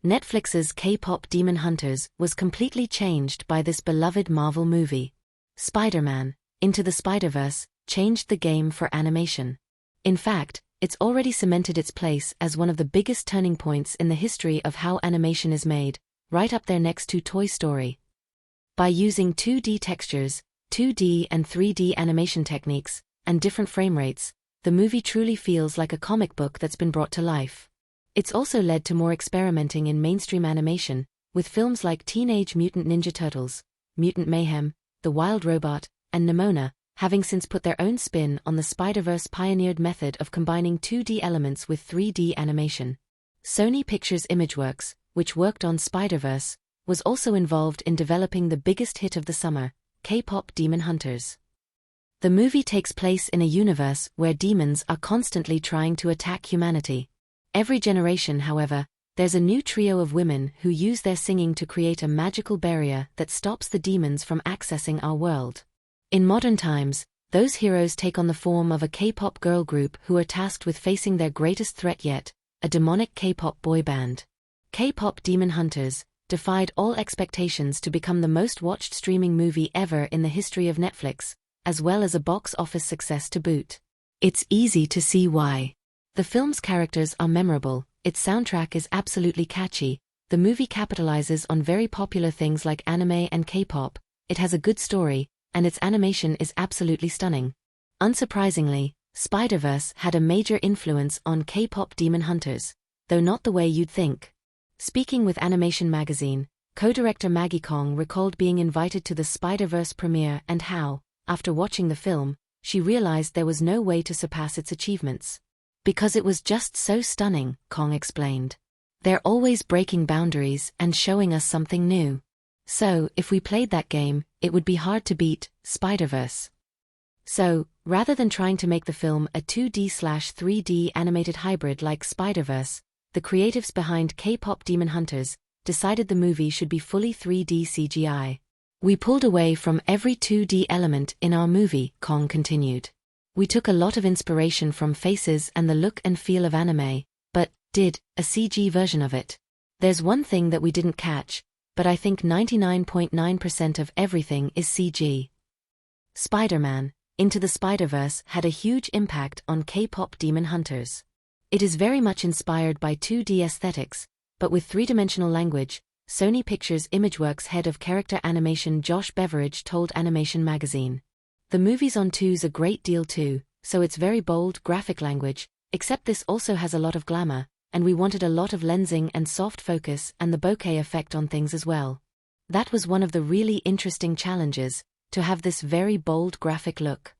Netflix's K-pop Demon Hunters was completely changed by this beloved Marvel movie. Spider-Man, Into the Spider-Verse, changed the game for animation. In fact, it's already cemented its place as one of the biggest turning points in the history of how animation is made, right up there next to Toy Story. By using 2D textures, 2D and 3D animation techniques, and different frame rates, the movie truly feels like a comic book that's been brought to life. It's also led to more experimenting in mainstream animation, with films like Teenage Mutant Ninja Turtles, Mutant Mayhem, The Wild Robot, and Nimona, having since put their own spin on the Spider-Verse pioneered method of combining 2D elements with 3D animation. Sony Pictures Imageworks, which worked on Spider-Verse, was also involved in developing the biggest hit of the summer, K-pop Demon Hunters. The movie takes place in a universe where demons are constantly trying to attack humanity. Every generation, however, there's a new trio of women who use their singing to create a magical barrier that stops the demons from accessing our world. In modern times, those heroes take on the form of a K-pop girl group who are tasked with facing their greatest threat yet, a demonic K-pop boy band. K-pop Demon Hunters defied all expectations to become the most watched streaming movie ever in the history of Netflix, as well as a box office success to boot. It's easy to see why. The film's characters are memorable, its soundtrack is absolutely catchy, the movie capitalizes on very popular things like anime and K-pop, it has a good story, and its animation is absolutely stunning. Unsurprisingly, Spider-Verse had a major influence on K-pop Demon Hunters, though not the way you'd think. Speaking with Animation Magazine, co-director Maggie Kong recalled being invited to the Spider-Verse premiere and how, after watching the film, she realized there was no way to surpass its achievements. Because it was just so stunning, Kong explained. They're always breaking boundaries and showing us something new. So, if we played that game, it would be hard to beat Spider-Verse. So, rather than trying to make the film a 2D/3D animated hybrid like Spider-Verse, the creatives behind K-pop Demon Hunters decided the movie should be fully 3D CGI. We pulled away from every 2D element in our movie, Kong continued. We took a lot of inspiration from faces and the look and feel of anime, but did a CG version of it. There's one thing that we didn't catch, but I think 99.9% of everything is CG. Spider-Man, Into the Spider-Verse had a huge impact on K-pop Demon Hunters. It is very much inspired by 2D aesthetics, but with three-dimensional language, Sony Pictures Imageworks head of character animation Josh Beveridge told Animation Magazine. The movie's on twos a great deal too, so it's very bold graphic language, except this also has a lot of glamour, and we wanted a lot of lensing and soft focus and the bokeh effect on things as well. That was one of the really interesting challenges, to have this very bold graphic look.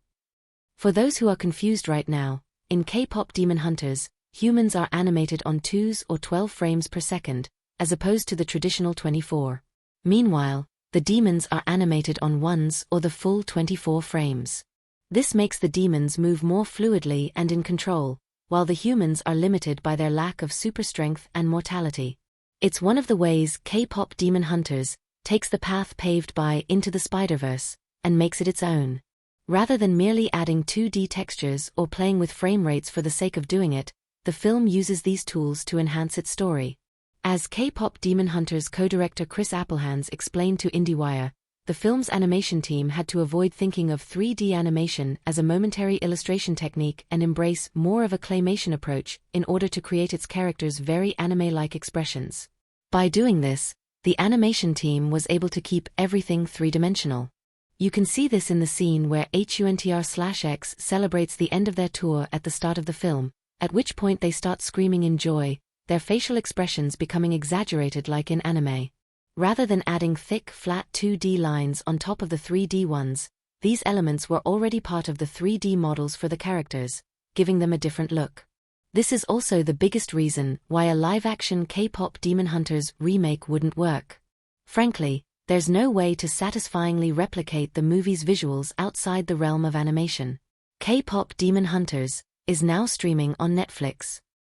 For those who are confused right now, in K-pop Demon Hunters, humans are animated on 2s or 12 frames per second, as opposed to the traditional 24. Meanwhile, the demons are animated on 1s or the full 24 frames. This makes the demons move more fluidly and in control, while the humans are limited by their lack of super strength and mortality. It's one of the ways K-pop Demon Hunters takes the path paved by Into the Spider-Verse and makes it its own. Rather than merely adding 2D textures or playing with frame rates for the sake of doing it, the film uses these tools to enhance its story. As K-pop Demon Hunters co-director Chris Applehands explained to IndieWire, the film's animation team had to avoid thinking of 3D animation as a momentary illustration technique and embrace more of a claymation approach in order to create its characters' very anime-like expressions. By doing this, the animation team was able to keep everything three-dimensional. You can see this in the scene where HUNTR/X celebrates the end of their tour at the start of the film, at which point they start screaming in joy, their facial expressions becoming exaggerated like in anime. Rather than adding thick, flat 2D lines on top of the 3D ones, these elements were already part of the 3D models for the characters, giving them a different look. This is also the biggest reason why a live-action K-pop Demon Hunters remake wouldn't work. Frankly, there's no way to satisfyingly replicate the movie's visuals outside the realm of animation. K-pop Demon Hunters is now streaming on Netflix.